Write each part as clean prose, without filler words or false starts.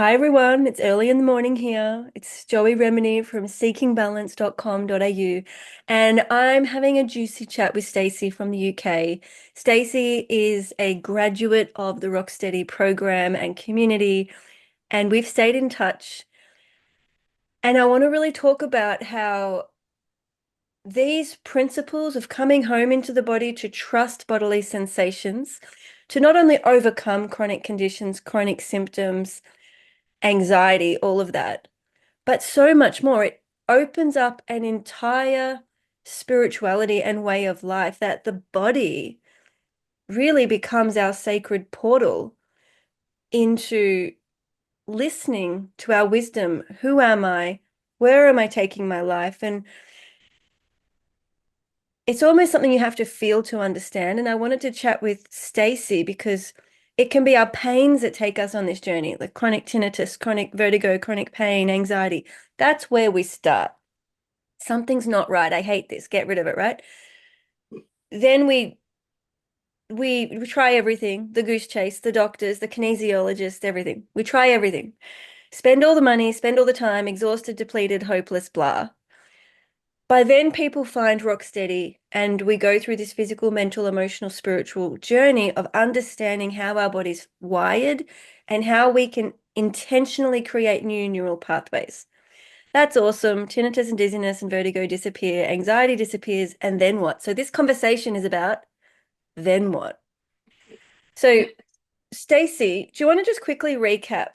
Hi everyone, it's early in the morning here. It's Joey Remenyi from seekingbalance.com.au and I'm having a juicy chat with Stacey from the UK. Stacey is a graduate of the Rocksteady program and community, and we've stayed in touch. And I want to really talk about how these principles of coming home into the body to trust bodily sensations, to not only overcome chronic conditions, chronic symptoms, anxiety, all of that, but so much more. It opens up an entire spirituality and way of life that the body really becomes our sacred portal into listening to our wisdom. Who am I? Where am I taking my life? And it's almost something you have to feel to understand. And I wanted to chat with Stacey because it can be our pains that take us on this journey, like chronic tinnitus, chronic vertigo, chronic pain, anxiety. That's where we start. Something's not right. I hate this. Get rid of it, right? Then we try everything, the goose chase, the doctors, the kinesiologist, everything. We try everything. Spend all the money, spend all the time, exhausted, depleted, hopeless, blah. By then, people find Rocksteady, and we go through this physical, mental, emotional, spiritual journey of understanding how our body's wired and how we can intentionally create new neural pathways. That's awesome. Tinnitus and dizziness and vertigo disappear, anxiety disappears, and then what? So this conversation is about then what? So, Stacey, do you want to just quickly recap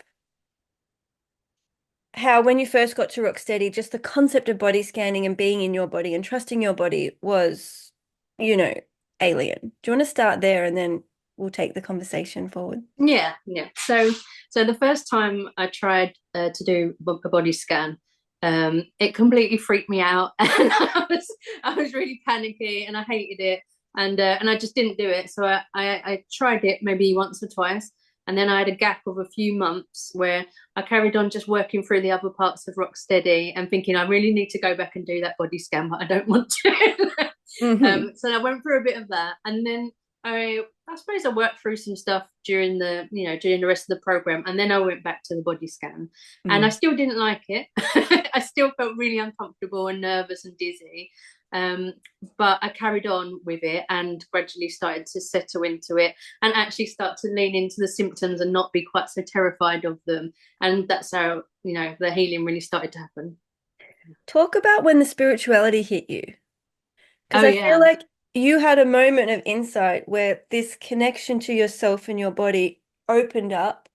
how when you first got to Rocksteady, just the concept of body scanning and being in your body and trusting your body was, you know, alien. Do you want to start there and then we'll take the conversation forward? Yeah. So the first time I tried to do a body scan, it completely freaked me out, and I was really panicky, and I hated it, and I just didn't do it. So I tried it maybe once or twice, and then I had a gap of a few months where I carried on just working through the other parts of Rocksteady and thinking I really need to go back and do that body scan, but I don't want to. Hmm. So I went through a bit of that, and then I suppose I worked through some stuff during the rest of the program, and then I went back to the body scan, and I Mm. still didn't like it. I still felt really uncomfortable and nervous and dizzy, um, but I carried on with it and gradually started to settle into it and actually start to lean into the symptoms and not be quite so terrified of them. And that's how the healing really started to happen. Talk about when the spirituality hit you. Because Oh I feel yeah, like you had a moment of insight where this connection to yourself and your body opened up.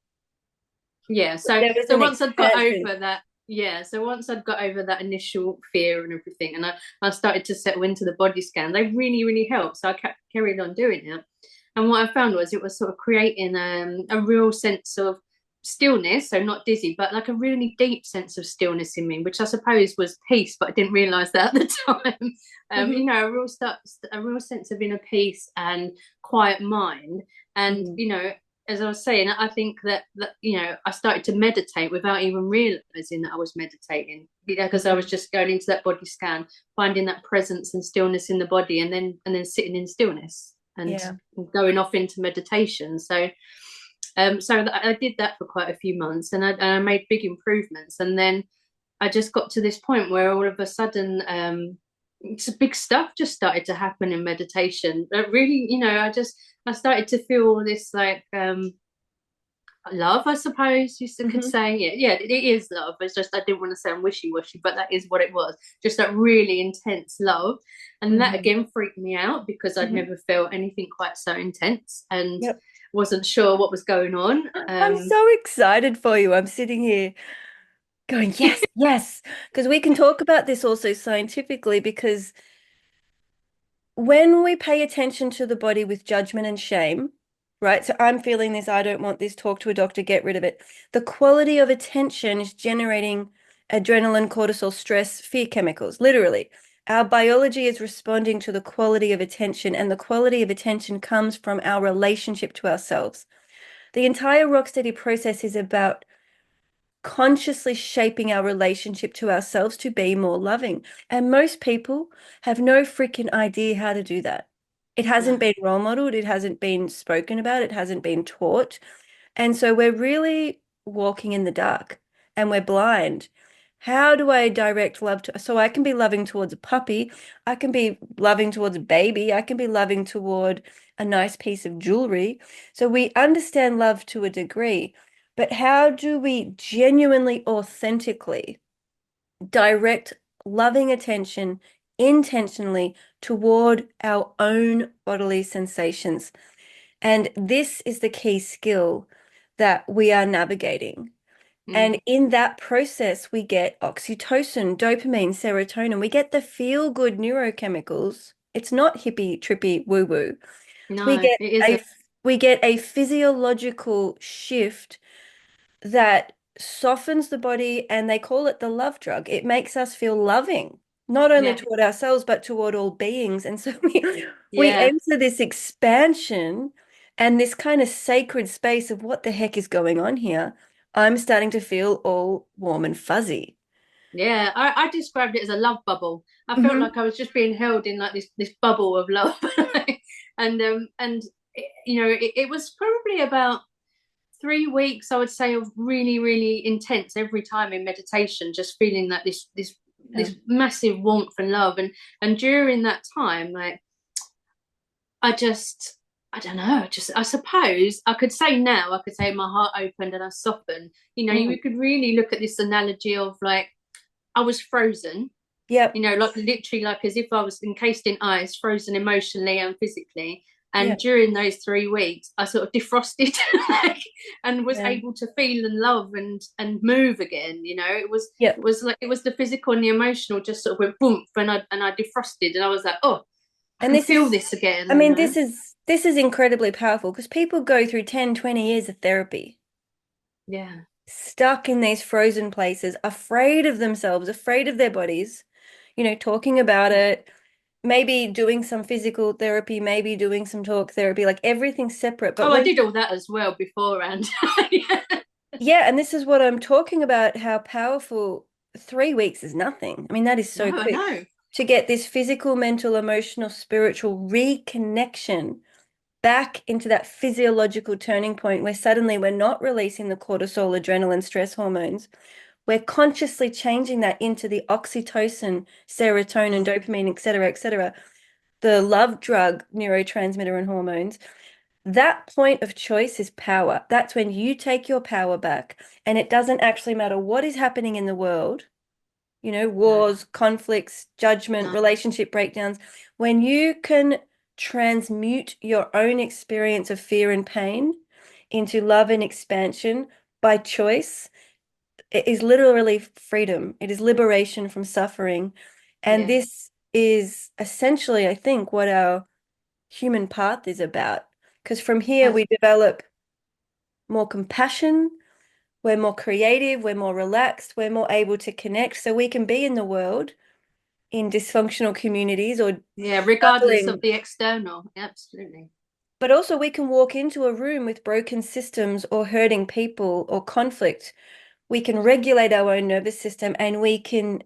yeah. So There was so an once I'd got expansion. over that, yeah. So once I'd got over that initial fear and everything, and I started to settle into the body scan, they really, really helped. So I kept carried on doing it. And what I found was it was sort of creating a real sense of stillness, so not dizzy, but like a really deep sense of stillness in me, which I suppose was peace, but I didn't realize that at the time. Mhm. A real sense of inner peace and quiet mind. And Mm. as I was saying, I think that I started to meditate without even realizing that I was meditating, because I was Mhm. just going into that body scan, finding that presence and stillness in the body, and then sitting in stillness and Yeah. going off into meditation. So I did that for quite a few months, and I made big improvements. And then I just got to this point where all of a sudden, some big stuff just started to happen in meditation. Really, I started to feel this like love, I suppose could Mhm. say. Yeah, it is love. It's just I didn't want to sound wishy-washy, but that is what it was. Just that really intense love. And that Mhm. again freaked me out because I'd Mhm. never felt anything quite so intense and Yep. wasn't sure what was going on. I'm so excited for you. I'm sitting here going, yes, yes. Because we can talk about this also scientifically, because when we pay attention to the body with judgment and shame, right? So I'm feeling this, I don't want this, talk to a doctor, get rid of it. The quality of attention is generating adrenaline, cortisol, stress, fear chemicals, literally. Our biology is responding to the quality of attention, and the quality of attention comes from our relationship to ourselves. The entire Rocksteady process is about consciously shaping our relationship to ourselves to be more loving. And most people have no freaking idea how to do that. It hasn't No. been role modeled, it hasn't been spoken about, it hasn't been taught. And so we're really walking in the dark and we're blind. How do I direct love to, so I can be loving towards a puppy, I can be loving towards a baby, I can be loving toward a nice piece of jewelry. So we understand love to a degree, but how do we genuinely, authentically direct loving attention intentionally toward our own bodily sensations? And this is the key skill that we are navigating. Mm. And in that process, we get oxytocin, dopamine, serotonin. We get the feel-good neurochemicals. It's not hippie, trippy, woo-woo. We No, get it a isn't. we get a physiological shift that softens the body, and they call it the love drug. It makes us feel loving, not only Yeah, toward ourselves, but toward all beings. And so we yeah, enter this expansion and this kind of sacred space of what the heck is going on here. I'm starting to feel all warm and fuzzy. yeah. I described it as a love bubble. I felt Hmm. like I was just being held in like this bubble of love, and it was probably about 3 weeks, I would say, of really, really intense every time in meditation, just feeling that Yeah. this massive warmth and love, and during that time, like I just I don't know, just I suppose I could say now, I could say my heart opened and I softened. Mm. You could really look at this analogy of like I was frozen, Yep. like literally like as if I was encased in ice, frozen emotionally and physically. And Yep. during those 3 weeks, I sort of defrosted like, and was Yeah. able to feel and love and move again. It Yep. was like it was the physical and the emotional just sort of went boom, and I defrosted, and I was like, oh, I And can this feel is, this again. I mean, this is incredibly powerful because people go through 10, 20 years of therapy, Yeah. stuck in these frozen places, afraid of themselves, afraid of their bodies, talking about it, maybe doing some physical therapy, maybe doing some talk therapy, like everything's separate. But Oh, I when, did all that as well beforehand. Yeah. yeah, and this is what I'm talking about, how powerful 3 weeks is nothing. I mean, that is No, so I quick know. to get this physical, mental, emotional, spiritual reconnection back into that physiological turning point where suddenly we're not releasing the cortisol, adrenaline, stress hormones. We're consciously changing that into the oxytocin, serotonin, Mm. dopamine, et cetera, the love drug, neurotransmitter, and hormones. That point of choice is power. That's when you take your power back, and it doesn't actually matter what is happening in the world, No, wars, conflicts, judgment, no. relationship breakdowns. When you can transmute your own experience of fear and pain into love and expansion by choice, it is literally freedom. It is liberation from suffering. And Yeah. this is essentially, I think, what our human path is about. Because from here, As we develop more compassion, we're more creative, we're more relaxed, we're more able to connect so we can be in the world in dysfunctional communities or Yeah, regardless of struggling, the external. Absolutely. but also we can walk into a room with broken systems or hurting people or conflict. We can regulate our own nervous system and we can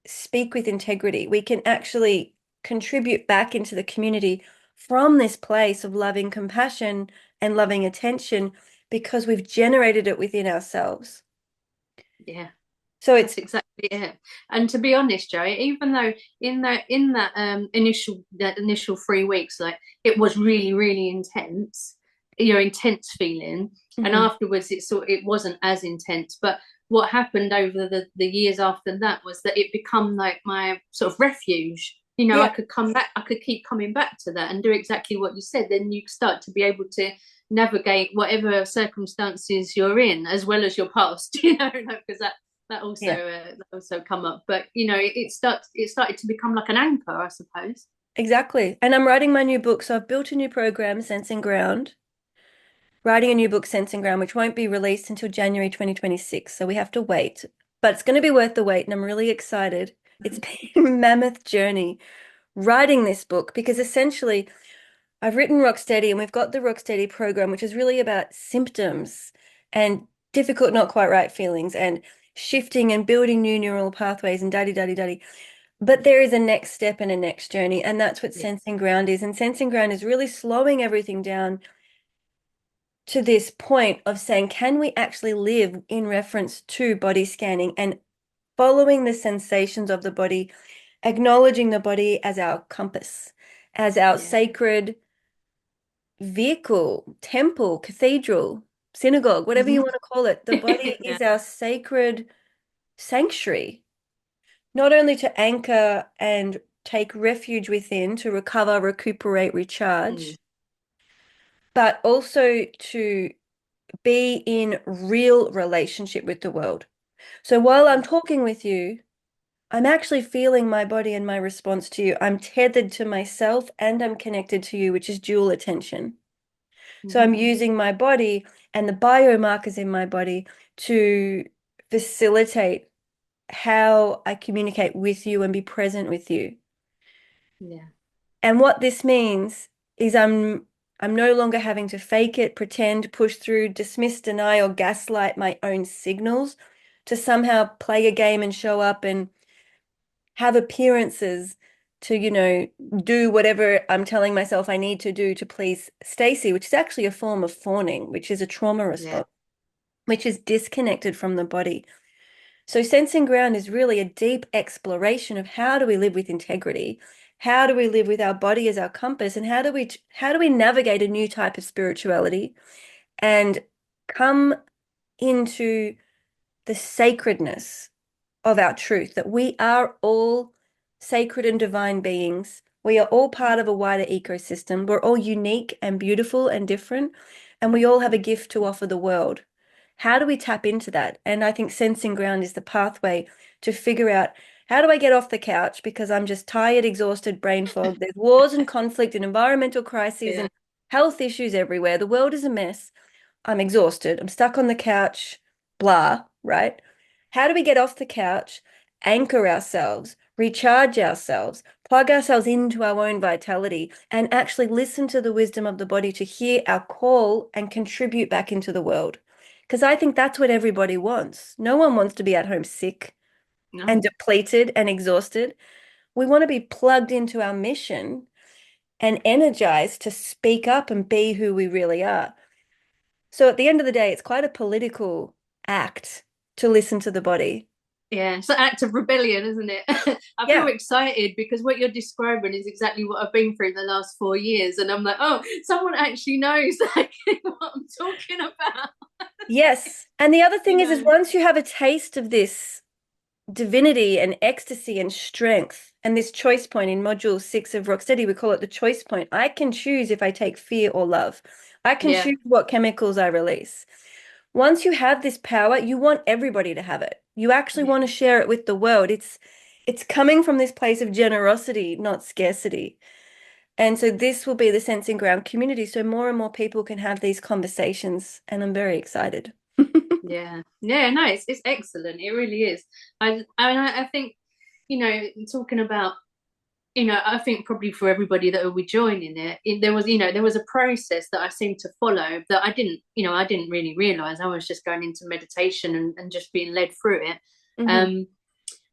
speak with integrity. We can actually contribute back into the community from this place of loving compassion and loving attention because we've generated it within ourselves. Yeah. So That's it's, exactly it. And to be honest, Joe, even though in that initial 3 weeks, like it was really, really intense, intense feeling, and mhm, afterwards it wasn't as intense. But what happened over the years after that was that it become like my sort of refuge. I yeah, could come back, I could keep coming back to that and do exactly what you said. Then you start to be able to navigate whatever circumstances you're in, as well as your past, because yeah, that also come up. But it started to become like an anchor, I suppose. exactly. And I'm writing my new book. So I've built a new program, Sensing Ground, writing a new book, Sensing Ground, which won't be released until January 2026. So we have to wait. But it's going to be worth the wait, and I'm really excited. It's been a mammoth journey writing this book because essentially I've written Rocksteady and we've got the Rocksteady program, which is really about symptoms and difficult, not quite right feelings and shifting and building new neural pathways and daddy. But there is a next step and a next journey, and that's what Yeah, Sensing Ground is. And Sensing Ground is really slowing everything down to this point of saying, can we actually live in reference to body scanning and following the sensations of the body, acknowledging the body as our compass, as our Yeah. sacred vehicle, temple, cathedral, synagogue, whatever you Hmm. want to call it. The body Yeah. is our sacred sanctuary, not only to anchor and take refuge within to recover, recuperate, Mm. recharge, but also to be in real relationship with the world. So while I'm Yeah. talking with you, I'm actually feeling my body and my response to you. I'm tethered to myself and I'm connected to you, which is dual attention. So Hmm. I'm using my body and the biomarkers in my body to facilitate how I communicate with you and be present with you. Yeah. And what this means is I'm no longer having to fake it, pretend, push through, dismiss, deny, or gaslight my own signals to somehow play a game and show up and have appearances to, do whatever I'm telling myself I need to do to please Stacey, which is actually a form of fawning, which is a trauma Yeah. response, which is disconnected from the body. So sensing ground is really a deep exploration of how do we live with integrity? How do we live with our body as our compass? And how do we navigate a new type of spirituality and come into the sacredness of our truth, that we are all sacred and divine beings. We are all part of a wider ecosystem. We're all unique and beautiful and different, and we all have a gift to offer the world. How do we tap into that? And I think sensing ground is the pathway to figure out, how do I get off the couch because I'm just tired, exhausted, brain fog. There's wars and conflict and environmental crises Yeah. and health issues everywhere. The world is a mess. I'm exhausted. I'm stuck on the couch, blah, right? How do we get off the couch, anchor ourselves, recharge ourselves, plug ourselves into our own vitality, and actually listen to the wisdom of the body to hear our call and contribute back into the world? Because I think that's what everybody wants. No one wants to be at home sick and No. depleted and exhausted. We want to be plugged into our mission and energized to speak up and be who we really are. So at the end of the day, it's quite a political act to listen to the body. Yeah, it's an act of rebellion, isn't it? I feel Yeah. excited because what you're describing is exactly what I've been through the last 4 years, and I'm like, oh, someone actually knows like what I'm talking about. Yes. And the other You thing is know? once you have a taste of this divinity and ecstasy and strength and this choice point in module 6 of Rocksteady, we call it the choice point. I can choose if I take fear or love. I can Yeah, choose what chemicals I release. Once you have this power, you want everybody to have it. You actually yeah, want to share it with the world. It's coming from this place of generosity, not scarcity. And so this will be the Sensing Ground community. So more and more people can have these conversations. And I'm very excited. yeah, yeah. No, it's excellent. It really is. I think, talking about, I think probably for everybody that will be joining there was a process that I seemed to follow that I didn't really realize. I was just going into meditation and just being led through it. Hmm. Um,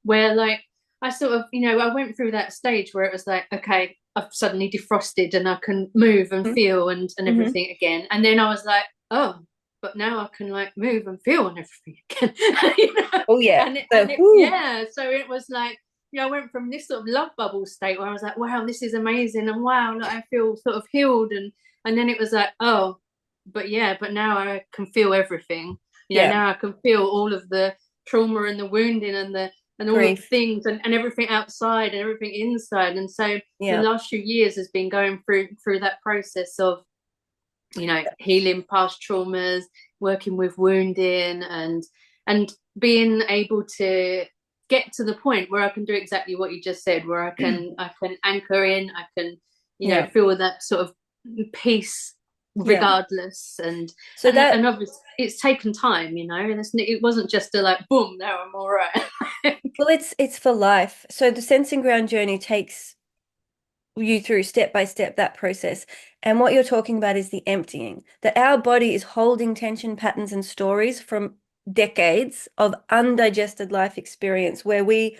where like I sort of, I went through that stage where it was like, okay, I've suddenly defrosted and I can move and feel and Hmm. everything again. And then I was like, oh, but now I can like move and feel and everything again. Oh yeah. And it, So and it whoo, yeah, so it was like, I went from this sort of love bubble state where I was like, wow, this is amazing, and wow, like, I feel sort of healed, and then it was like, oh, but now I can feel everything. yeah, Now I can feel all of the trauma and the wounding and all of the grief. things and everything outside and everything inside. And so the Yeah, last few years has been going through that process of, healing past traumas, working with wounding, and being able to get to the point where I can do exactly what you just said, where I can anchor in, I can, yeah, feel that sort of peace yeah. regardless. and So and that, and obviously it's taken time, and it wasn't just a like boom, now I'm all right. well, it's for life. So the Sensing Ground journey takes you through step by step that process. And what you're talking about is the emptying, that our body is holding tension patterns and stories from decades of undigested life experience where we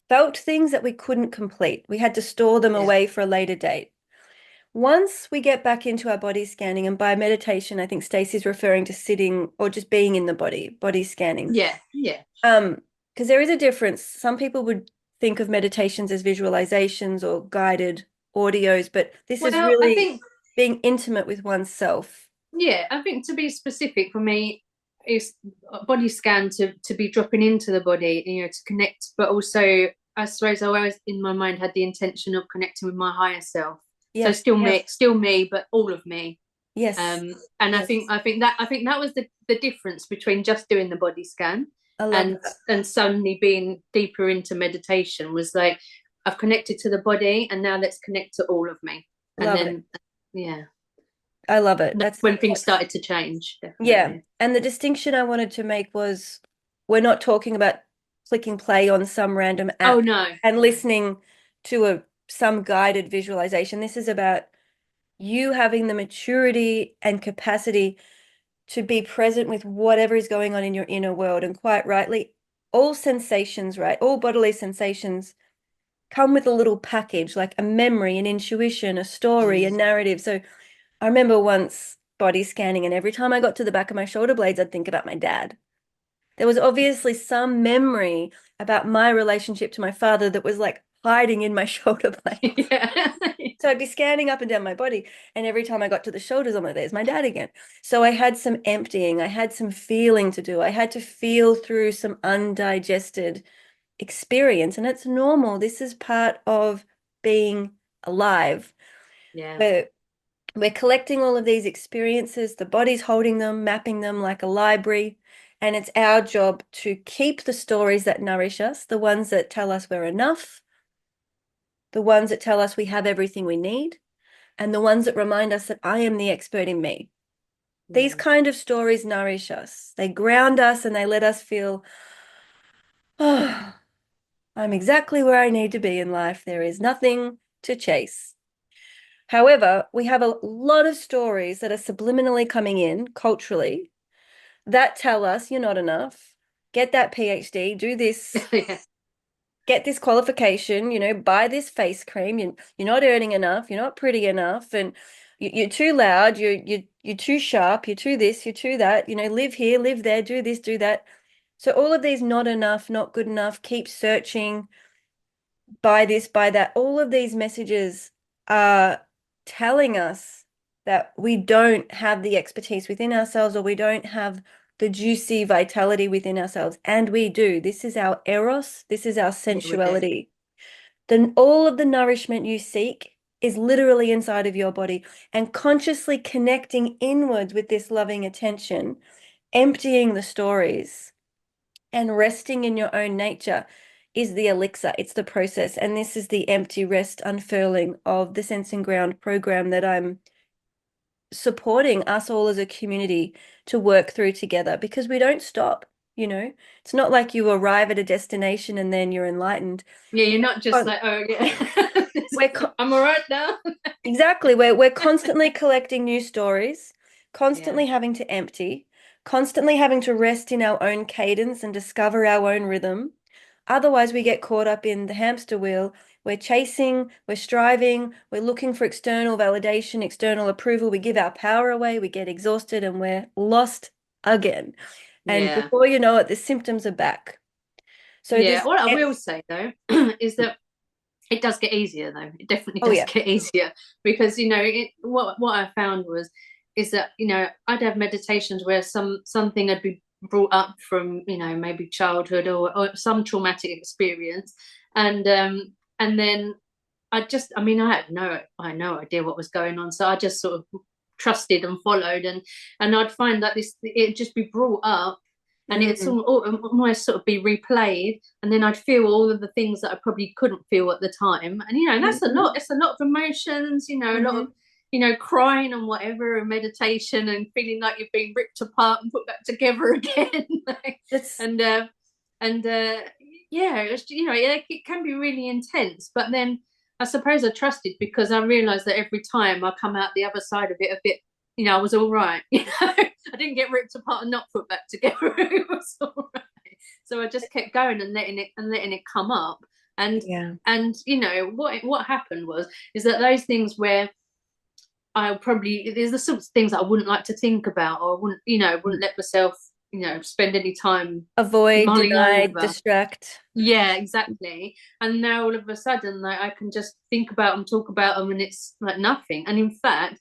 felt things that we couldn't complete. We had to store them Yeah. away for a later date. once we get back into our body scanning, and by meditation, I think Stacey's referring to sitting or just being in the body scanning. Yeah, yeah. Because there is a difference. Some people would think of meditations as visualizations or guided audios, but this is Well, I really think, being intimate with oneself. yeah, I think to be specific for me is a body scan to be dropping into the body, to connect, but also I suppose I always in my mind had the intention of connecting with my higher self. So Yes, still me, but all of me. yes, And yes. I think that was the difference between just doing the body scan I love and that. suddenly being deeper into meditation was like I've connected to the body and now let's connect to all of me. And Love it. then yeah, I love it. that's That's when things started to change, yeah. definitely. And the distinction I wanted to make was we're not talking about clicking play on some random Oh app no, and no. listening to some guided visualization. This is about you having the maturity and capacity to be present with whatever is going on in your inner world. And quite rightly, all sensations, right? All bodily sensations come with a little package, like a memory, an intuition, a story, a Mm. narrative. So I remember once body scanning, and every time I got to the back of my shoulder blades, I'd think about my dad. There was obviously some memory about my relationship to my father that was like hiding in my shoulder blades. Yeah. So I'd be scanning up and down my body, and every time I got to the shoulders, I'm like, there's my dad again. So I had some emptying, I had some feeling to do. I had to feel through some undigested experience, and it's normal. This is part of being alive. Yeah, We're, we're collecting all of these experiences, the body's holding them, mapping them like a library. And it's our job to keep the stories that nourish us, the ones that tell us we're enough, the ones that tell us we have everything we need, and the ones that remind us that I am the expert in me. These yeah, kind of stories nourish us. They ground us and they let us feel, oh, I'm exactly where I need to be in life. There is nothing to chase. However, we have a lot of stories that are subliminally coming in culturally that tell us you're not enough. Get that PhD, do this, yeah, get this qualification, buy this face cream. You're not earning enough, you're not pretty enough, and you're too loud, you're too sharp, you're too this, you're too that, live here, live there, do this, do that. So all of these not enough, not good enough, keep searching, buy this, buy that. All of these messages are telling us that we don't have the expertise within ourselves, or we don't have the juicy vitality within ourselves. And we do. This is our eros, this is our yeah, we do. sensuality. Then all of the nourishment you seek is literally inside of your body, and consciously connecting inwards with this loving attention, emptying the stories and resting in your own nature is the elixir. It's the process. And this is the empty rest unfurling of the Sense and Ground program that I'm supporting us all as a community to work through together, because we don't stop. It's not like you arrive at a destination and then you're enlightened. Yeah, you're not just Con- like, oh yeah, We're co I'm all right now. exactly, we're constantly collecting new stories, Yeah, constantly having to empty, constantly having to rest in our own cadence and discover our own rhythm. Otherwise, we get caught up in the hamster wheel. We're chasing, we're striving, we're looking for external validation, external approval. We give our power away, we get exhausted, and we're lost again. And yeah, before you know it, the symptoms are back. So yeah. this, What I will say though is that it does get easier though. It definitely oh does yeah. get easier because what I found was is that I'd have meditations where something had been brought up from maybe childhood or some traumatic experience, and then I had no idea what was going on, so I just sort of trusted and followed, and I'd find that this it'd just be brought up, and it's Mm, almost sort of be replayed, and then I'd feel all of the things that I probably couldn't feel at the time, and that's a mhm, lot. It's a lot of emotions, a lot of mhm. crying and whatever, and meditation, and feeling like you've been ripped apart and put back together again, That's and yeah, it's, it can be really intense, but then I suppose I trusted because I realized that every time I come out the other side of it a bit, I was all right. I didn't get ripped apart and not put back together. It was all right. So I just kept going and letting it come up. And yeah. what happened was is that those things where I probably there's the sorts of things that I wouldn't like to think about, or wouldn't let myself, spend any time Avoid, mulling deny, over. distract. Yeah, exactly. And now all of a sudden, like, I can just think about them, talk about them, and it's like nothing. And in fact,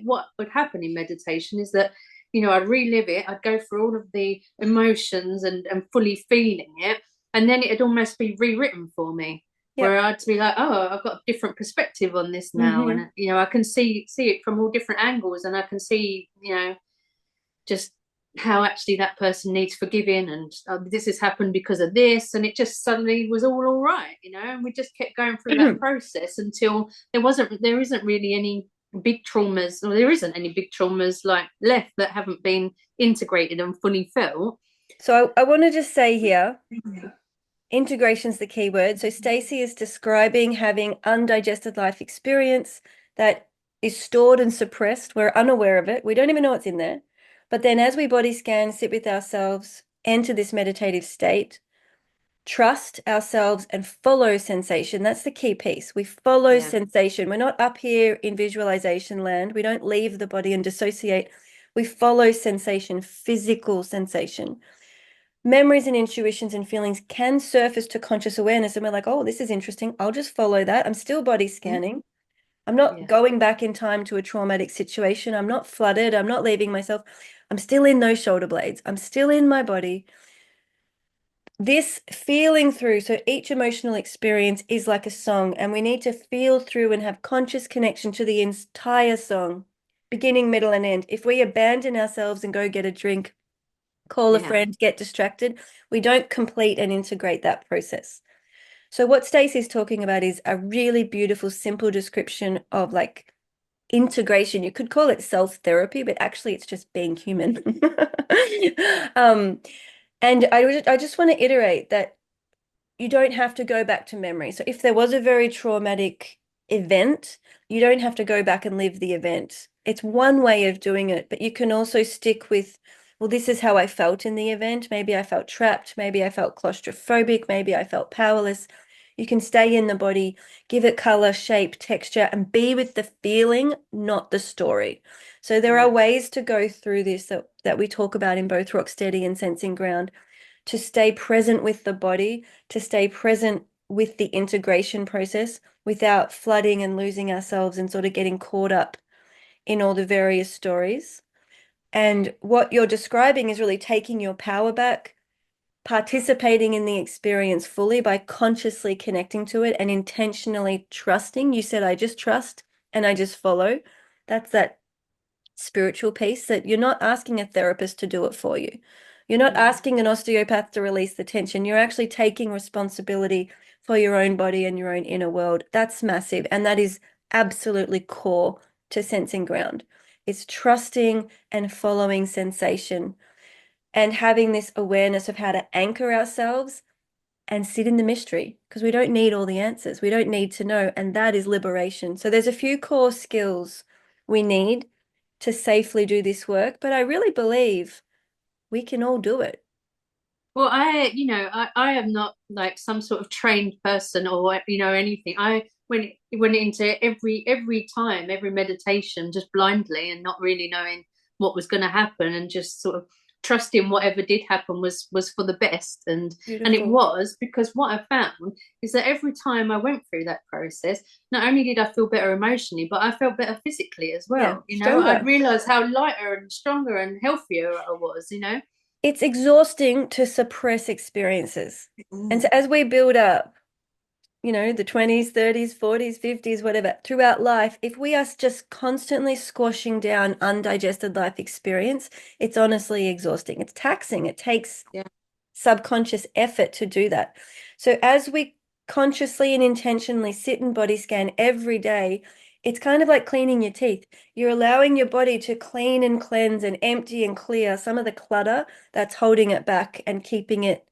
what would happen in meditation is that, I'd relive it, I'd go through all of the emotions and fully feeling it, and then it'd almost be rewritten for me, where Yep. I'd be like, oh, I've got a different perspective on this now, Hmm. and I can see it from all different angles, and I can see, just how actually that person needs forgiving, and this has happened because of this, and it just suddenly was all right, and we just kept going through that process until there isn't really any big traumas, or there isn't any big traumas like left that haven't been integrated and fully felt. So I want to just say here, integration's the key word. So Stacey is describing having undigested life experience that is stored and suppressed. We're unaware of it. We don't even know what's in there. But then as we body scan, sit with ourselves, enter this meditative state, trust ourselves and follow sensation. That's the key piece. We follow Yeah, sensation. We're not up here in visualization land. We don't leave the body and dissociate. We follow sensation, physical sensation. Memories and intuitions and feelings can surface to conscious awareness. And we're like, oh, this is interesting. I'll just follow that. I'm still body scanning. I'm not yeah, going back in time to a traumatic situation. I'm not flooded. I'm not leaving myself. I'm still in those shoulder blades. I'm still in my body. This feeling through, so each emotional experience is like a song, and we need to feel through and have conscious connection to the entire song, beginning, middle, and end. If we abandon ourselves and go get a drink, call a yeah, friend, get distracted, we don't complete and integrate that process. So what Stacey's talking about is a really beautiful, simple description of like integration. You could call it self-therapy, but actually it's just being human. Um, and I just want to iterate that you don't have to go back to memory. So if there was a very traumatic event, you don't have to go back and live the event. It's one way of doing it, but you can also stick with, well, this is how I felt in the event. Maybe I felt trapped. Maybe I felt claustrophobic. Maybe I felt powerless. You can stay in the body, give it color, shape, texture, and be with the feeling, not the story. So there are yeah, ways to go through this that we talk about in both Rocksteady and Sensing Ground to stay present with the body, to stay present with the integration process without flooding and losing ourselves and sort of getting caught up in all the various stories. And what you're describing is really taking your power back, participating in the experience fully by consciously connecting to it and intentionally trusting. You said, I just trust and I just follow. That's that spiritual piece that you're not asking a therapist to do it for you. You're not yeah, asking an osteopath to release the tension. You're actually taking responsibility for your own body and your own inner world. That's massive. And that is absolutely core to sensing ground. It's trusting and following sensation and having this awareness of how to anchor ourselves and sit in the mystery because we don't need all the answers. We don't need to know. And that is liberation. So there's a few core skills we need to safely do this work, but I really believe we can all do it. well, I am not like some sort of trained person or anything. I went into every time, every meditation just blindly and not really knowing what was going to happen, and just sort of trusting whatever did happen was for the best. And it Beautiful. was, because what I found is that every time I went through that process, not only did I feel better emotionally, but I felt better physically as Yeah, well. I stronger. realized how lighter and stronger and healthier I was. It's exhausting to suppress experiences. And so Mm. as we build up, the 20s, 30s, 40s, 50s, whatever, throughout life, if we are just constantly squashing down undigested life experience, it's honestly exhausting. It's taxing. It takes Yeah. subconscious effort to do that. So as we consciously and intentionally sit and body scan every day, it's kind of like cleaning your teeth. You're allowing your body to clean and cleanse and empty and clear some of the clutter that's holding it back and keeping it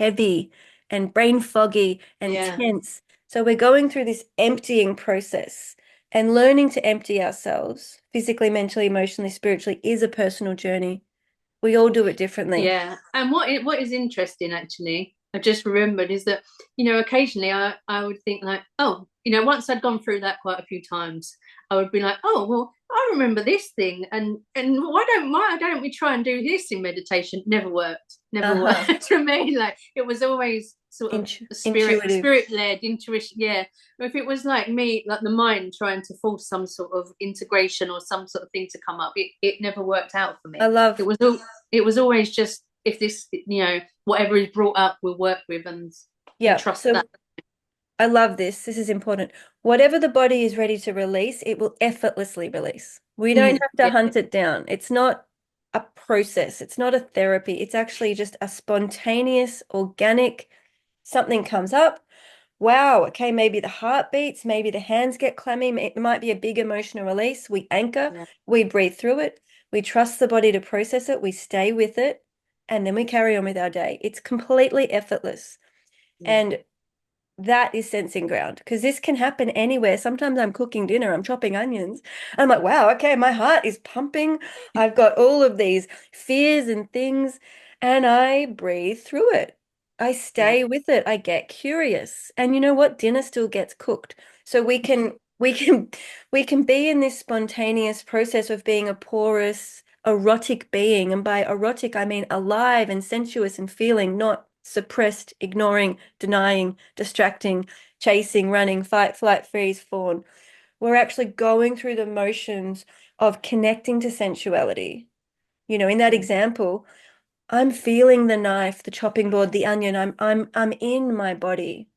heavy and brain foggy and Yeah. tense. So we're going through this emptying process, and learning to empty ourselves physically, mentally, emotionally, spiritually is a personal journey. We all do it differently. Yeah. And what is interesting actually I just remembered is that, occasionally I would think like, oh, once I'd gone through that quite a few times, I would be like, oh, well, I remember this thing, and why don't we try and do this in meditation? Never worked, never Uh-huh. worked for me. Like it was always sort of Intuitive. spirit led intuition. Yeah, if it was like me, like the mind trying to force some sort of integration or some sort of thing to come up, it never worked out for I me. love, It was always just if this, whatever is brought up, we'll work with and yeah. trust that. So I love this. This is important. Whatever the body is ready to release, it will effortlessly release. We don't have to Yeah, hunt it down. It's not a process. It's not a therapy. It's actually just a spontaneous, organic, something comes up. Wow, okay, maybe the heart beats, maybe the hands get clammy, it might be a big emotional release. We anchor, yeah, we breathe through it, we trust the body to process it, we stay with it, and then we carry on with our day. It's completely effortless. yeah, And that is sensing ground because this can happen anywhere. Sometimes I'm cooking dinner, I'm chopping onions. I'm like, wow, okay, my heart is pumping. I've got all of these fears and things, and I breathe through it. I yeah, stay with it. I get curious. And you know what? Dinner still gets cooked. So we can be in this spontaneous process of being a porous, erotic being. And by erotic, I mean alive and sensuous and feeling, not suppressed, ignoring, denying, distracting, chasing, running, fight, flight, freeze, fawn. We're actually going through the motions of connecting to sensuality. In that yeah, example, I'm feeling the knife, the chopping board, the onion. I'm in my body.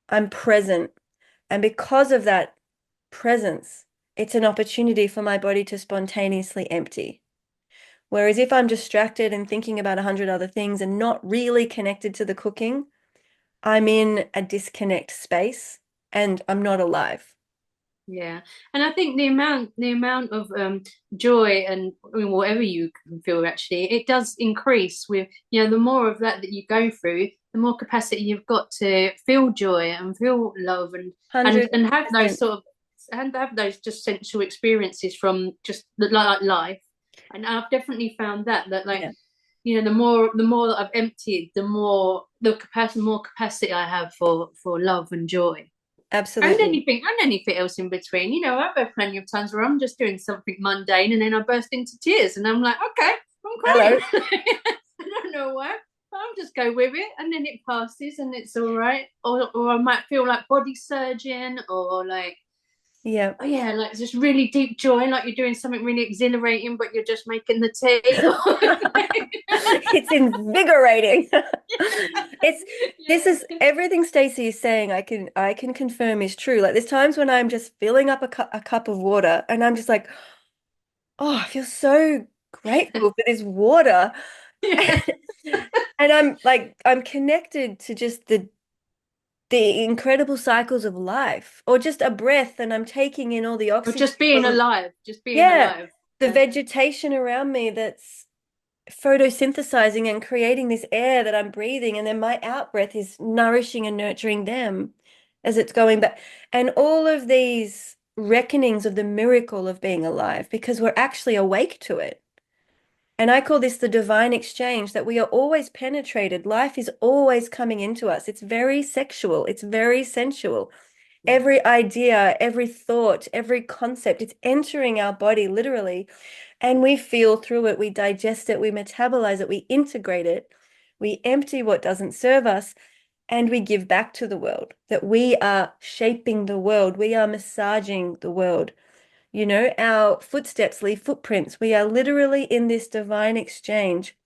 I'm present. And because of that presence, it's an opportunity for my body to spontaneously empty. Whereas if I'm distracted and thinking about 100 other things and not really connected to the cooking, I'm in a disconnect space and I'm not alive. yeah. And I think the amount of joy and, I mean, whatever you can feel, actually, it does increase with, the more of that you go through, the more capacity you've got to feel joy and feel love and have those 100%. sort of, and have those just sensual experiences from just like life. And I've definitely found that like, Yeah, the more that I've emptied, more capacity I have for love and joy. absolutely. And anything else in between. I've had plenty of times where I'm just doing something mundane and then I burst into tears and I'm like, okay, I'm Hello. crying. I don't know why. But I'm just go with it and then it passes and it's all right. Or I might feel like body surging or like, Yeah. oh yeah, like just really deep joy, like you're doing something really exhilarating, but you're just making the tea. It's invigorating. It's this is Yeah. everything Stacey is saying I can confirm is true. Like there's times when I'm just filling up a cup of water and I'm just like, oh, I feel so grateful for this water. Yeah. And I'm connected to just the incredible cycles of life, or just a breath, and I'm taking in all the Or oxygen just being from, alive, just being yeah, alive. the Yeah. vegetation around me that's photosynthesizing and creating this air that I'm breathing, and then my out breath is nourishing and nurturing them as it's going back. And all of these reckonings of the miracle of being alive because we're actually awake to it. And I call this the divine exchange that we are always penetrated. Life is always coming into us. It's very sexual, it's very sensual. Yeah. Every idea, every thought, every concept, it's entering our body literally. And we feel through it, we digest it, we metabolize it, we integrate it, we empty what doesn't serve us, and we give back to the world. That we are shaping the world, we are massaging the world. Our footsteps leave footprints. We are literally in this divine exchange.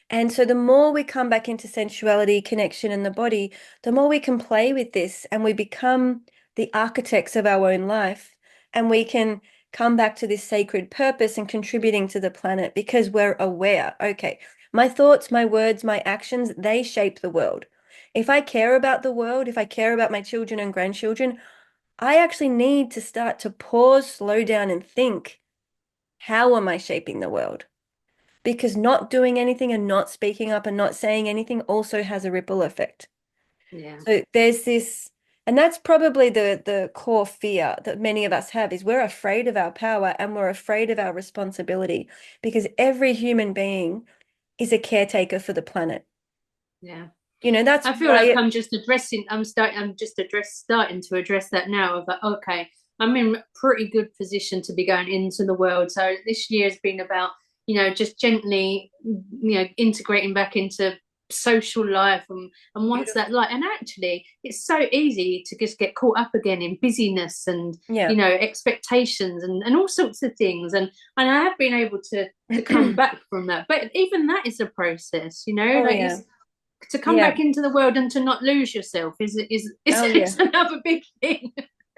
And so the more we come back into sensuality, connection in the body, the more we can play with this and we become the architects of our own life. And we can come back to this sacred purpose and contributing to the planet because we're aware. Okay, my thoughts, my words, my actions, they shape the world. If I care about the world, if I care about my children and grandchildren, I actually need to start to pause, slow down, and think, how am I shaping the world? Because not doing anything and not speaking up and not saying anything also has a ripple effect. Yeah. So there's this, and that's probably the core fear that many of us have is we're afraid of our power and we're afraid of our responsibility because every human being is a caretaker for the planet. Yeah. That's I feel why like starting to address that now of like, okay, I'm in a pretty good position to be going into the world. So this year has been about, just gently, integrating back into social life, and once that beautiful. light, and actually it's so easy to just get caught up again in busyness and Yeah. expectations and all sorts of things, and I have been able to come back from that, but even that is a process, Oh like yeah. it's to come Yeah. back into the world and to not lose yourself is Oh yeah. is another big thing.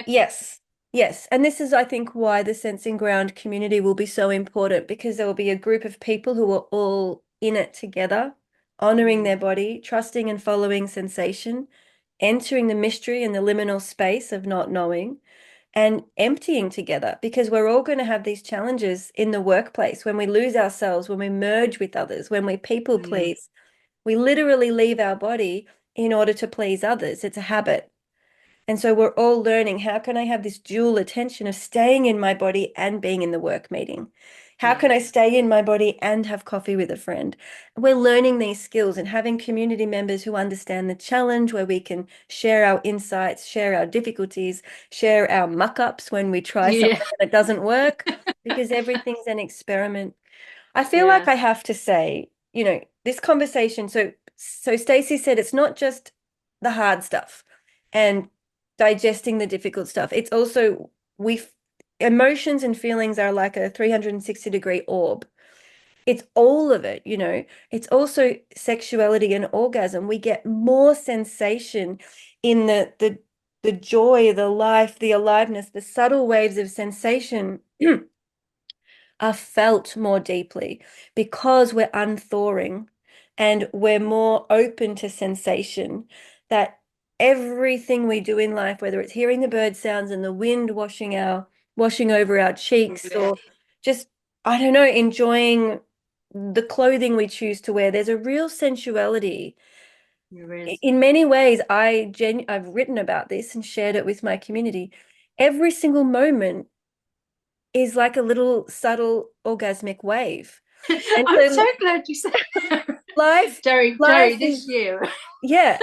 Yes. Yes. And this is, I think, why the Sensing Ground community will be so important because there will be a group of people who are all in it together, honoring Mm, their body, trusting and following sensation, entering the mystery and the liminal space of not knowing, and emptying together because we're all going to have these challenges in the workplace when we lose ourselves, when we merge with others, when we people mm, please. We literally leave our body in order to please others. It's a habit. And so we're all learning, how can I have this dual attention of staying in my body and being in the work meeting? How yeah, can I stay in my body and have coffee with a friend? We're learning these skills and having community members who understand the challenge where we can share our insights, share our difficulties, share our muck ups when we try yeah, something and it doesn't work because everything's an experiment. I feel like yeah, I have to say, this conversation, so Stacey said it's not just the hard stuff and digesting the difficult stuff. It's also we emotions and feelings are like a 360-degree orb. It's all of it. It's also sexuality and orgasm. We get more sensation in the joy, the life, the aliveness, the subtle waves of sensation are felt more deeply because we're unthawing and we're more open to sensation. That everything we do in life, whether it's hearing the bird sounds and the wind washing over our cheeks, yeah. or just, I don't know, enjoying the clothing we choose to wear, there's a real sensuality. There is. In many ways, I've written about this and shared it with my community. Every single moment is like a little subtle orgasmic wave. And I'm so so glad you said that. life, Jerry, life this is, year, yeah,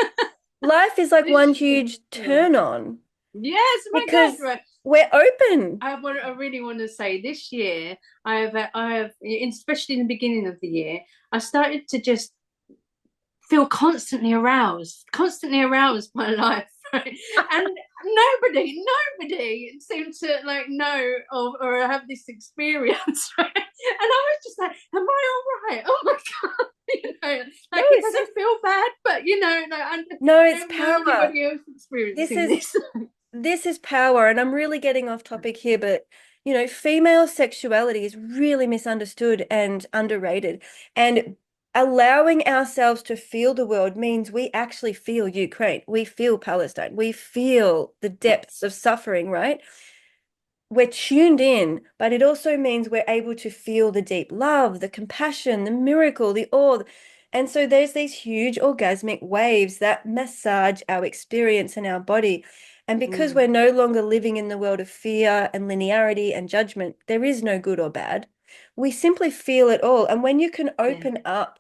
life is like this one year, huge turn on yes, my God, because right. we're open. I really want to say this year, especially in the beginning of the year, I started to just feel constantly aroused by life, right? And nobody seemed to like know or have this experience, right? And I was just like, am I all right? Oh my God. No, Like it it's doesn't feel bad, but like I no, it's don't know power. anybody else This experiencing is this. this is power, and I'm really getting off topic here, but female sexuality is really misunderstood and underrated. And allowing ourselves to feel the world means we actually feel Ukraine, we feel Palestine, we feel the depths of suffering, right? We're tuned in, but it also means we're able to feel the deep love, the compassion, the miracle, the awe. And so there's these huge orgasmic waves that massage our experience and our body. And because Mm, we're no longer living in the world of fear and linearity and judgment, there is no good or bad. We simply feel it all. And when you can yeah, open up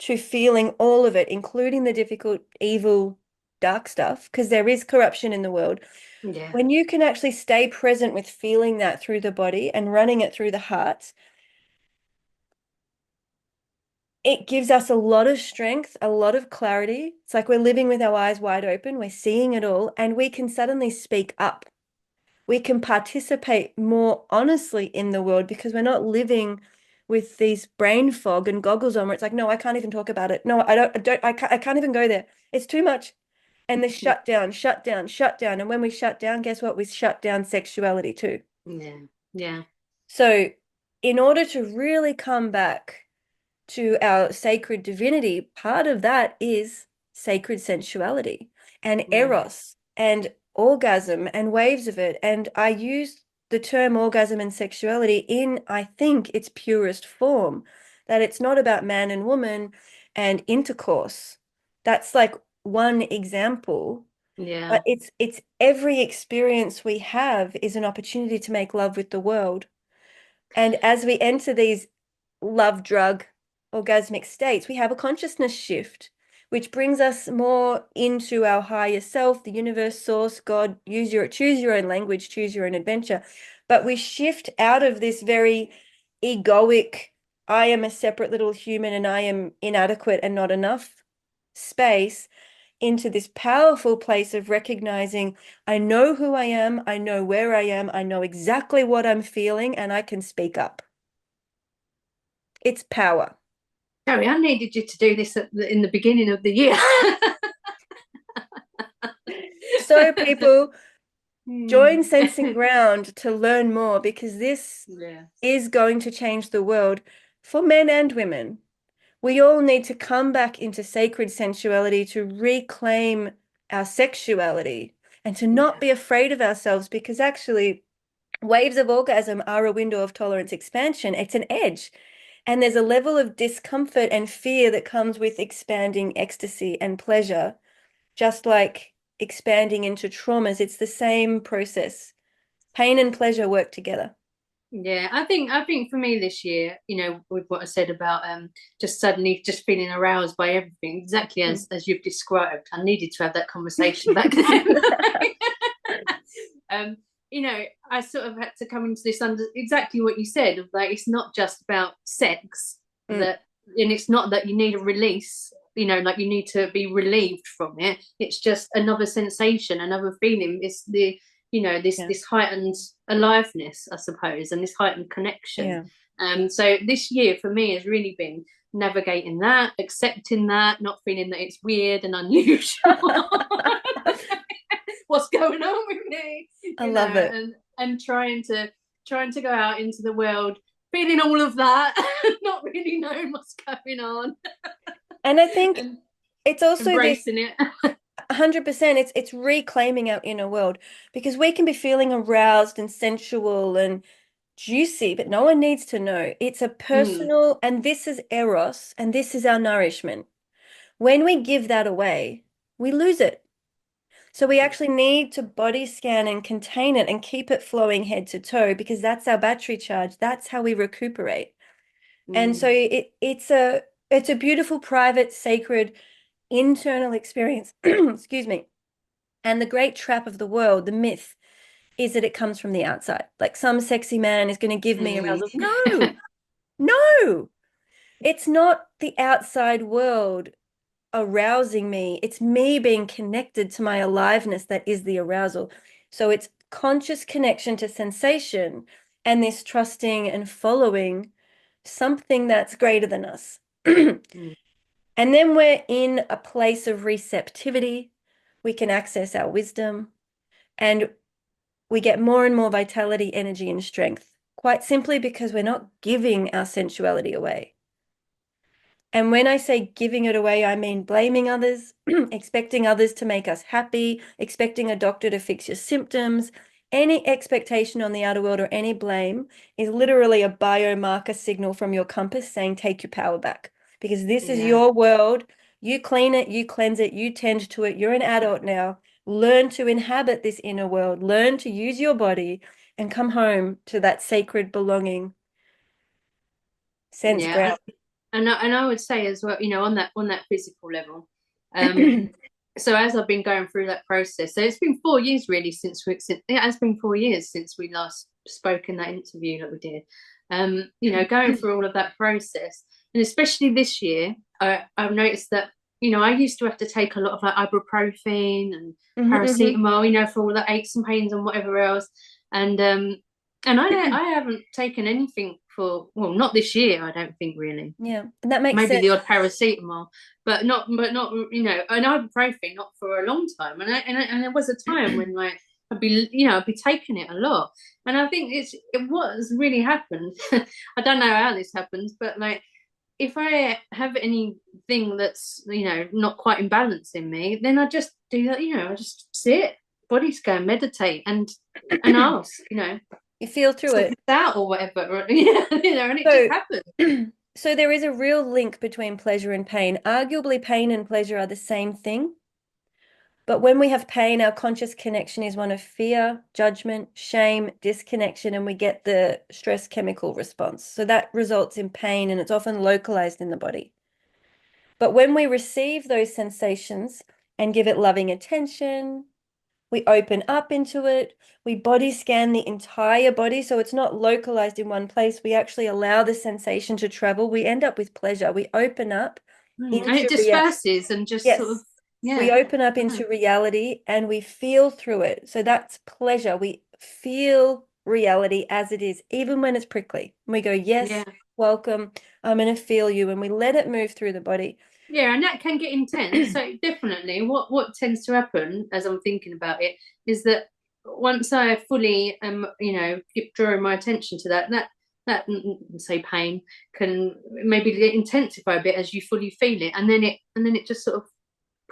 to feeling all of it, including the difficult, evil, dark stuff, because there is corruption in the world, yeah, when you can actually stay present with feeling that through the body and running it through the heart, it gives us a lot of strength, a lot of clarity. It's like we're living with our eyes wide open, we're seeing it all, and we can suddenly speak up. We can participate more honestly in the world because we're not living with these brain fog and goggles on where it's like, no, I can't even talk about it. No, I can't even go there. It's too much. And the shut down, shut down, shut down. And when we shut down, guess what? We shut down sexuality too. yeah, yeah. So, in order to really come back to our sacred divinity, part of that is sacred sensuality and Yeah. eros and orgasm and waves of it. And I use the term orgasm and sexuality in, I think, its purest form, that it's not about man and woman and intercourse. That's like one example. Yeah. But it's every experience we have is an opportunity to make love with the world. And as we enter these love drug orgasmic states, we have a consciousness shift. which brings us more into our higher self, the universe, source, God, choose your own language, choose your own adventure. But we shift out of this very egoic, I am a separate little human and I am inadequate and not enough space into this powerful place of recognizing I know who I am, I know where I am, I know exactly what I'm feeling, and I can speak up. It's power. Gary, I needed you to do this in the beginning of the year. So people join Hmm. Sensing Ground to learn more because this Yeah. is going to change the world for men and women. We all need to come back into sacred sensuality to reclaim our sexuality and to not Yeah. be afraid of ourselves because actually waves of orgasm are a window of tolerance expansion. It's an edge. And there's a level of discomfort and fear that comes with expanding ecstasy and pleasure, just like expanding into traumas. It's the same process. Pain and pleasure work together. Yeah, I think for me this year, with what I said about just suddenly just feeling aroused by everything, exactly Mm. as you've described. I needed to have that conversation back then. um, I sort of had to come into this under exactly what you said of like it's not just about sex Mm. that, and it's not that you need a release, like you need to be relieved from it. It's just another sensation, another feeling. It's the this Yeah. this heightened aliveness, I suppose, and this heightened connection. Yeah. So this year for me has really been navigating that, accepting that, not feeling that it's weird and unusual. What's going on with me? I love it. And trying to go out into the world feeling all of that, not really knowing what's going on, And I think and it's also this embracing it. 100%, it's reclaiming our inner world because we can be feeling aroused and sensual and juicy, but no one needs to know. It's a Mm, personal, and this is eros, and this is our nourishment. When we give that away, we lose it. So we yeah. actually need to body scan and contain it and keep it flowing head to toe because that's our battery charge. That's how we recuperate. And so Mm, it's a beautiful, private, sacred, internal experience. Excuse me. And the great trap of the world, the myth, is that it comes from the outside. Like some sexy man is going to give me mm. arousal. No, no, it's not the outside world arousing me. It's me being connected to my aliveness that is the arousal. So it's conscious connection to sensation and this trusting and following something that's greater than us. Mm. And then we're in a place of receptivity. We can access our wisdom and we get more and more vitality, energy, and strength, quite simply because we're not giving our sensuality away. And when I say giving it away, I mean blaming others, expecting others to make us happy, expecting a doctor to fix your symptoms. Any expectation on the outer world or any blame is literally a biomarker signal from your compass saying, take your power back. Because this is Yeah, your world. You clean it, you cleanse it, you tend to it. You're an adult now. Learn to inhabit this inner world. Learn to use your body and come home to that sacred belonging sense yeah, ground. and I would say as well, on that physical level. Um, so as I've been going through that process, so it's been 4 years really since it has been 4 years since we last spoke in that interview that we did. Going through all of that process, and especially this year, I've noticed that I used to have to take a lot of like ibuprofen and Mhm, mhm. paracetamol, for all the aches and pains and whatever else, and I haven't taken anything for, well, not this year, I don't think really. Yeah, and that makes Maybe sense. the odd paracetamol, but not an ibuprofen, not for a long time. And there was a time when like I'd be taking it a lot, and I think what's really happened. I don't know how this happens, but like if I have anything that's not quite in balance in me, then I just do that. I just sit, body scan, meditate, and ask, You feel through sort it. this out or whatever, and it just So, happens. so there is a real link between pleasure and pain. Arguably, pain and pleasure are the same thing. But when we have pain, our conscious connection is one of fear, judgment, shame, disconnection, and we get the stress chemical response. So that results in pain and it's often localized in the body. But when we receive those sensations and give it loving attention, we open up into it, we body scan the entire body. So it's not localized in one place. We actually allow the sensation to travel. We end up with pleasure. We open up And it into reality. disperses and just sort of, Yes. We yeah. open up Mm. into reality and we feel through it. So that's pleasure. We feel reality as it is, even when it's prickly. We go, Yeah. yes, welcome. I'm going to feel you. And we let it move through the body. Yeah, and that can get intense. So definitely what tends to happen as I'm thinking about it is that once I fully keep drawing my attention to say pain can maybe intensify a bit as you fully feel it, and then it just sort of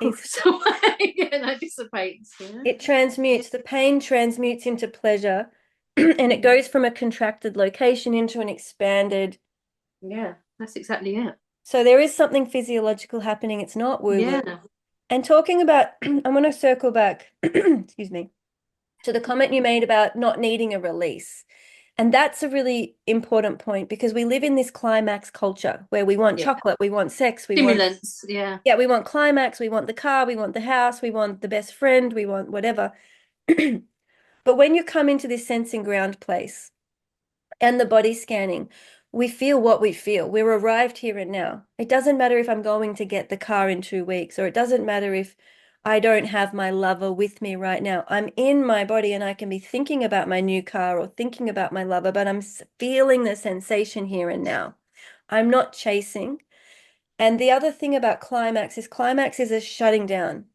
It's, poofs away and that dissipates, it transmutes, the pain transmutes into pleasure and it goes from a contracted location into an expanded. Yeah, that's exactly it. So there is something physiological happening. It's not woo-woo. Yeah. And talking about, I want to circle back, excuse me, to the comment you made about not needing a release. And that's a really important point because we live in this climax culture where we want Yeah. chocolate, we want sex, Stimulants, yeah. yeah, we want climax, we want the car, we want the house, we want the best friend, we want whatever. But when you come into this sensing ground place and the body scanning, we feel what we feel. We're arrived here and now. It doesn't matter if I'm going to get the car in 2 weeks, or it doesn't matter if I don't have my lover with me right now. I'm in my body and I can be thinking about my new car or thinking about my lover, but I'm feeling the sensation here and now. I'm not chasing. And the other thing about climax is a shutting down.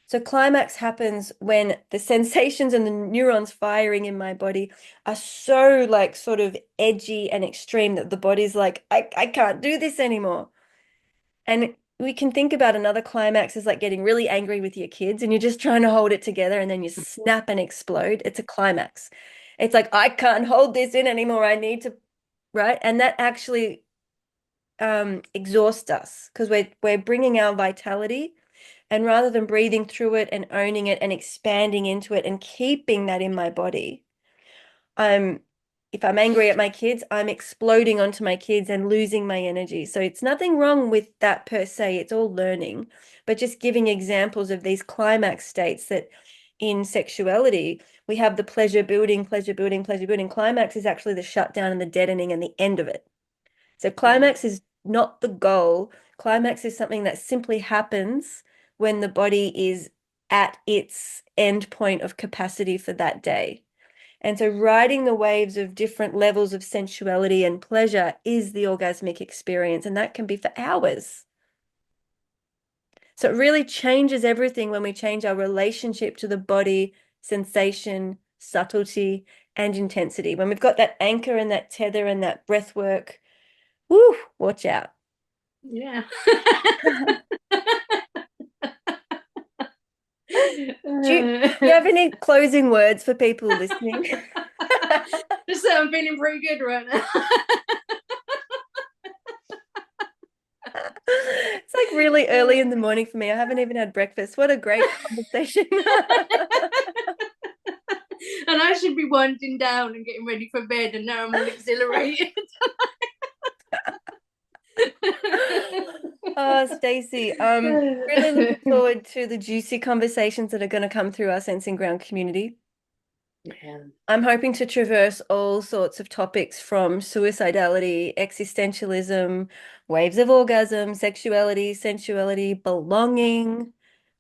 So climax happens when the sensations and the neurons firing in my body are so like sort of edgy and extreme that the body's like, I can't do this anymore. And we can think about another climax as like getting really angry with your kids and you're just trying to hold it together and then you snap and explode. It's a climax. It's like, I can't hold this in anymore. I need to, right? And that actually exhausts us because we're bringing our vitality, and rather than breathing through it and owning it and expanding into it and keeping that in my body, I'm, if I'm angry at my kids, I'm exploding onto my kids and losing my energy. So it's nothing wrong with that per se. It's all learning, but just giving examples of these climax states that in sexuality, we have the pleasure building, pleasure building, pleasure building. Climax is actually the shutdown and the deadening and the end of it. So Yeah. climax is not the goal. Climax is something that simply happens when the body is at its end point of capacity for that day. And so riding the waves of different levels of sensuality and pleasure is the orgasmic experience, and that can be for hours. So it really changes everything when we change our relationship to the body, sensation, subtlety, and intensity. When we've got that anchor and that tether and that breath work, woo, watch out. Yeah. Do you have any closing words for people listening? Just that I'm feeling pretty good right now. It's like really early in the morning for me. I haven't even had breakfast. What a great conversation. And I should be winding down and getting ready for bed, and now I'm all exhilarated. Oh, Stacey, really looking forward to the juicy conversations that are going to come through our Sensing Ground community. Yeah. I'm hoping to traverse all sorts of topics from suicidality, existentialism, waves of orgasm, sexuality, sensuality, belonging,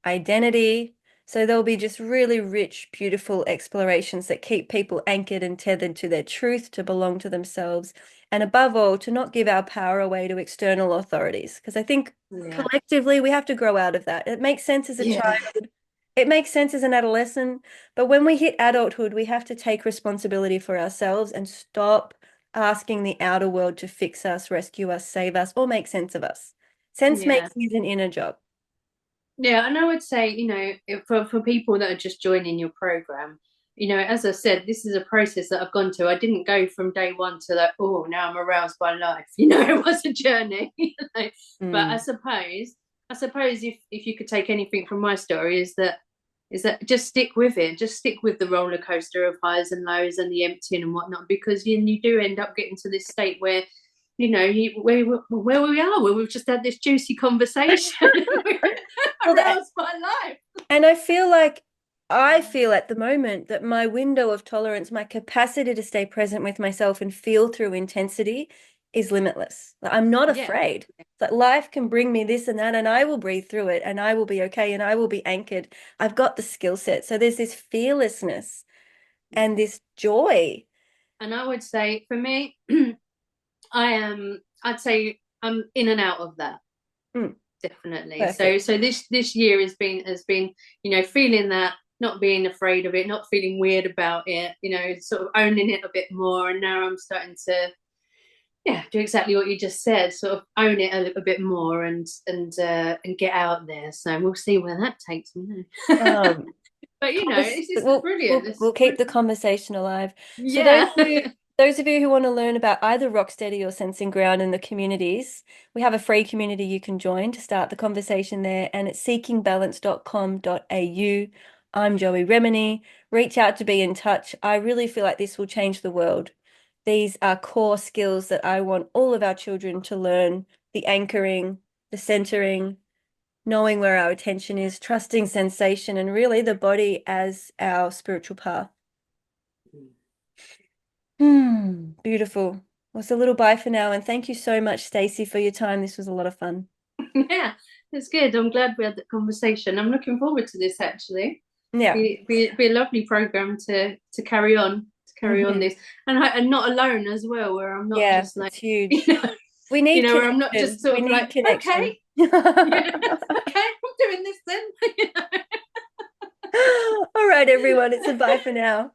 identity. So there'll be just really rich, beautiful explorations that keep people anchored and tethered to their truth, to belong to themselves, and above all, to not give our power away to external authorities. Because I think Yeah. collectively we have to grow out of that. It makes sense as a Yeah. child. It makes sense as an adolescent, but when we hit adulthood, we have to take responsibility for ourselves and stop asking the outer world to fix us, rescue us, save us, or make sense of us. Sense Yeah. making is an inner job. Yeah, and I would say, for people that are just joining your program, as I said, this is a process that I've gone to. I didn't go from day one to like, oh, now I'm aroused by life. It was a journey. But I Mm. suppose if you could take anything from my story is that just stick with it. Just stick with the roller coaster of highs and lows and the emptying and whatnot, because you do end up getting to this state where where we are, where we've just had this juicy conversation. Well, Aroused my life. and I feel at the moment that my window of tolerance, my capacity to stay present with myself and feel through intensity is limitless. Like, I'm not Yeah. afraid. Like life can bring me this and that, and I will breathe through it, and I will be okay, and I will be anchored. I've got the skill set. So there's this fearlessness and this joy. And I would say for me, I'd say I'm in and out of that. Mm, Definitely. perfect. So this year has been, feeling that, not being afraid of it, not feeling weird about it, sort of owning it a bit more. And now I'm starting to, yeah, do exactly what you just said, sort of own it a little bit more, and get out there. So we'll see where that takes me. Um, But it's we'll, brilliant. we'll This is we'll keep the brilliant. conversation alive. So Yeah. those of you who want to learn about either Rocksteady or Sensing Ground in the communities, we have a free community you can join to start the conversation there, and it's seekingbalance.com.au. I'm Joey Remenyi. Reach out to be in touch. I really feel like this will change the world. These are core skills that I want all of our children to learn: the anchoring, the centering, knowing where our attention is, trusting sensation, and really the body as our spiritual path. Beautiful. Well, it's a little bye for now, and thank you so much, Stacey, for your time. This was a lot of fun. Yeah, it's good. I'm glad we had that conversation. I'm looking forward to this actually. Yeah. Be a lovely program to carry on Hmm. this, and not alone as well, where I'm not Yeah, just like, it's you huge. know We need where I'm not connection. just sort We of need like, okay, connection. yeah, okay, I'm doing this then. All right, everyone. It's a bye for now.